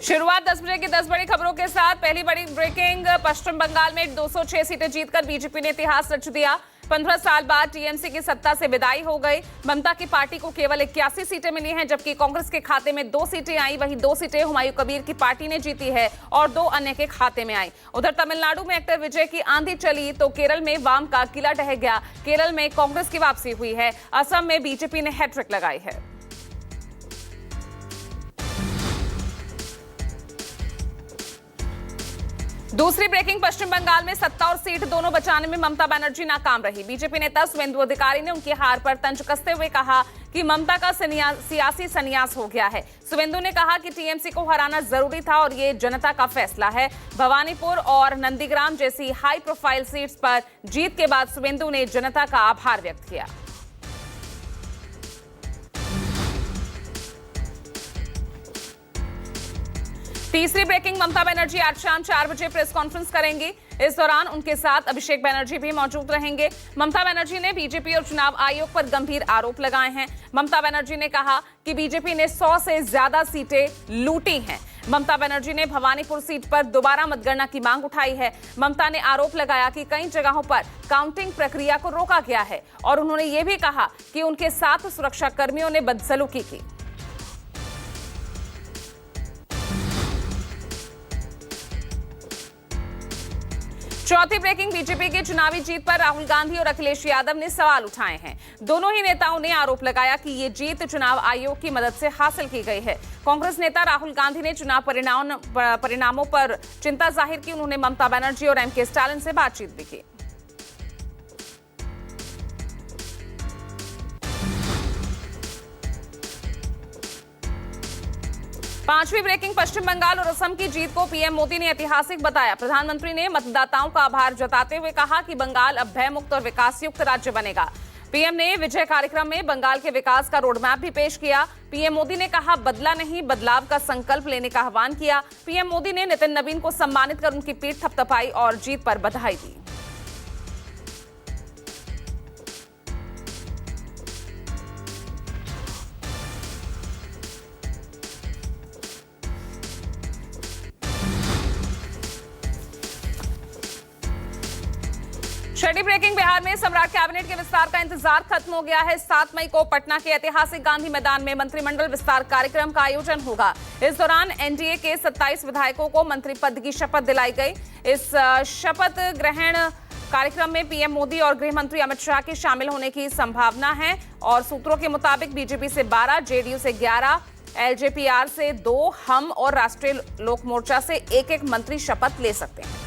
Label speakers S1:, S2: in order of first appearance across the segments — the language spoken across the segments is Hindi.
S1: शुरुआत 10 बजे की 10 बड़ी खबरों के साथ। पहली बड़ी ब्रेकिंग, पश्चिम बंगाल में 206 सीटें जीतकर बीजेपी ने इतिहास रच दिया। 15 साल बाद टीएमसी की सत्ता से विदाई हो गई। ममता की पार्टी को केवल 81 सीटें मिली हैं, जबकि कांग्रेस के खाते में 2 सीटें आई। वहीं 2 सीटें हुमायूं कबीर की पार्टी ने जीती है और 2 अन्य के खाते में आई। उधर तमिलनाडु में एक्टर विजय की आंधी चली तो केरल में वाम का किला ढह गया। केरल में कांग्रेस की वापसी हुई है। असम में बीजेपी ने हैट्रिक लगाई है। दूसरी ब्रेकिंग, पश्चिम बंगाल में सत्ता और सीट दोनों बचाने में ममता बनर्जी नाकाम रही। बीजेपी नेता शुवेंदु अधिकारी ने उनकी हार पर तंज कसते हुए कहा कि ममता का सियासी संन्यास हो गया है। शुवेंदु ने कहा कि टीएमसी को हराना जरूरी था और ये जनता का फैसला है। भवानीपुर और नंदीग्राम जैसी हाई प्रोफाइल सीट्स पर जीत के बाद शुवेंदु ने जनता का आभार व्यक्त किया। तीसरी ब्रेकिंग, ममता बनर्जी आज शाम 4 बजे प्रेस कॉन्फ्रेंस करेंगी। इस दौरान उनके साथ अभिषेक बनर्जी भी मौजूद रहेंगे। ममता बनर्जी ने बीजेपी और चुनाव आयोग पर गंभीर आरोप लगाए हैं। ममता बनर्जी ने कहा कि बीजेपी ने 100 से ज्यादा सीटें लूटी हैं। ममता बनर्जी ने भवानीपुर सीट पर दोबारा मतगणना की मांग उठाई है। ममता ने आरोप लगाया कि कई जगहों पर काउंटिंग प्रक्रिया को रोका गया है और उन्होंने ये भी कहा कि उनके साथ सुरक्षा कर्मियों ने बदसलूकी की। चौथी ब्रेकिंग, बीजेपी की चुनावी जीत पर राहुल गांधी और अखिलेश यादव ने सवाल उठाए हैं। दोनों ही नेताओं ने आरोप लगाया कि ये जीत चुनाव आयोग की मदद से हासिल की गई है। कांग्रेस नेता राहुल गांधी ने चुनाव परिणामों पर चिंता जाहिर की। उन्होंने ममता बनर्जी और एमके स्टालिन से बातचीत भी की। पांचवी ब्रेकिंग, पश्चिम बंगाल और असम की जीत को पीएम मोदी ने ऐतिहासिक बताया। प्रधानमंत्री ने मतदाताओं का आभार जताते हुए कहा कि बंगाल अब भयमुक्त और विकास युक्त राज्य बनेगा। पीएम ने विजय कार्यक्रम में बंगाल के विकास का रोडमैप भी पेश किया। पीएम मोदी ने कहा, बदला नहीं बदलाव का संकल्प लेने का आह्वान किया। पीएम मोदी ने नितिन नवीन को सम्मानित कर उनकी पीठ थपथपाई और जीत पर बधाई दी। छठी ब्रेकिंग, बिहार में सम्राट कैबिनेट के विस्तार का इंतजार खत्म हो गया है। 7 मई को पटना के ऐतिहासिक गांधी मैदान में मंत्रिमंडल विस्तार कार्यक्रम का आयोजन होगा। इस दौरान एनडीए के 27 विधायकों को मंत्री पद की शपथ दिलाई गई। इस शपथ ग्रहण कार्यक्रम में पीएम मोदी और गृह मंत्री अमित शाह के शामिल होने की संभावना है और सूत्रों के मुताबिक बीजेपी से 12, जेडीयू से 11, एलजेपीआर से 2, हम और राष्ट्रीय लोक मोर्चा से 1-1 मंत्री शपथ ले सकते हैं।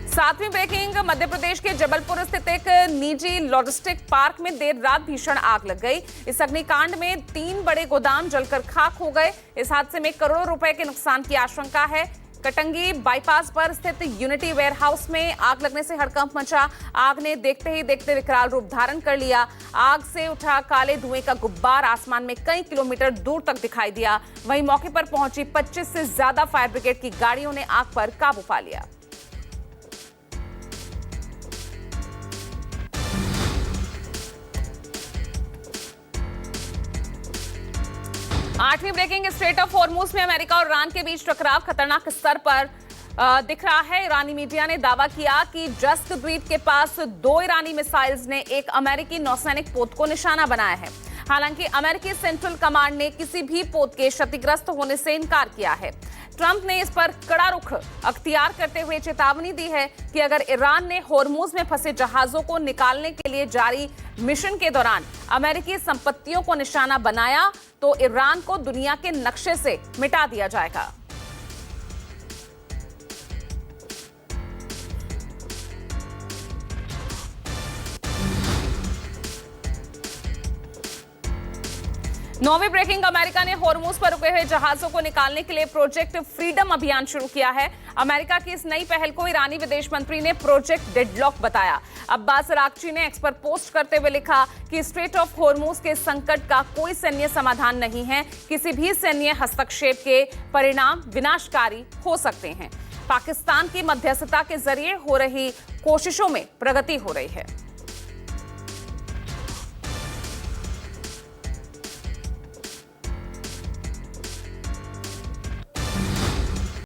S1: सातवीं ब्रेकिंग, मध्य प्रदेश के जबलपुर स्थित एक निजी लॉजिस्टिक पार्क में देर रात भीषण आग लग गई। इस अग्निकांड में 3 बड़े गोदाम जलकर खाक हो गए। इस हादसे में करोड़ों रुपए के नुकसान की आशंका है। कटंगी बाईपास पर स्थित यूनिटी वेयर हाउस में आग लगने से हड़कंप मचा। आग ने देखते ही देखते विकराल रूप धारण कर लिया। आग से उठा काले धुएं का गुब्बार आसमान में कई किलोमीटर दूर तक दिखाई दिया। वहीं मौके पर पहुंची 25 से ज्यादा फायर ब्रिगेड की गाड़ियों ने आग पर काबू पा लिया। आठवीं ब्रेकिंग, स्ट्रेट ऑफ हॉर्मुज में अमेरिका और ईरान के बीच टकराव खतरनाक स्तर पर दिख रहा है। ईरानी मीडिया ने दावा किया कि जस्ट ब्रीड के पास 2 ईरानी मिसाइल्स ने एक अमेरिकी नौसैनिक पोत को निशाना बनाया है। हालांकि अमेरिकी सेंट्रल कमांड ने किसी भी पोत के क्षतिग्रस्त होने से इनकार किया है। ट्रंप ने इस पर कड़ा रुख अख्तियार करते हुए चेतावनी दी है कि अगर ईरान ने हॉर्मुज में फंसे जहाजों को निकालने के लिए जारी मिशन के दौरान अमेरिकी संपत्तियों को निशाना बनाया तो ईरान को दुनिया के नक्शे से मिटा दिया जाएगा। नौवीं ब्रेकिंग, अमेरिका ने हॉर्मुज पर रुके हुए जहाजों को निकालने के लिए प्रोजेक्ट फ्रीडम अभियान शुरू किया है। अमेरिका की इस नई पहल को ईरानी विदेश मंत्री ने प्रोजेक्ट डेडलॉक बताया। अब्बास अरागची ने एक्स पर पोस्ट करते हुए लिखा कि स्ट्रेट ऑफ हॉर्मुज के संकट का कोई सैन्य समाधान नहीं है। किसी भी सैन्य हस्तक्षेप के परिणाम विनाशकारी हो सकते हैं। पाकिस्तान की मध्यस्थता के जरिए हो रही कोशिशों में प्रगति हो रही है।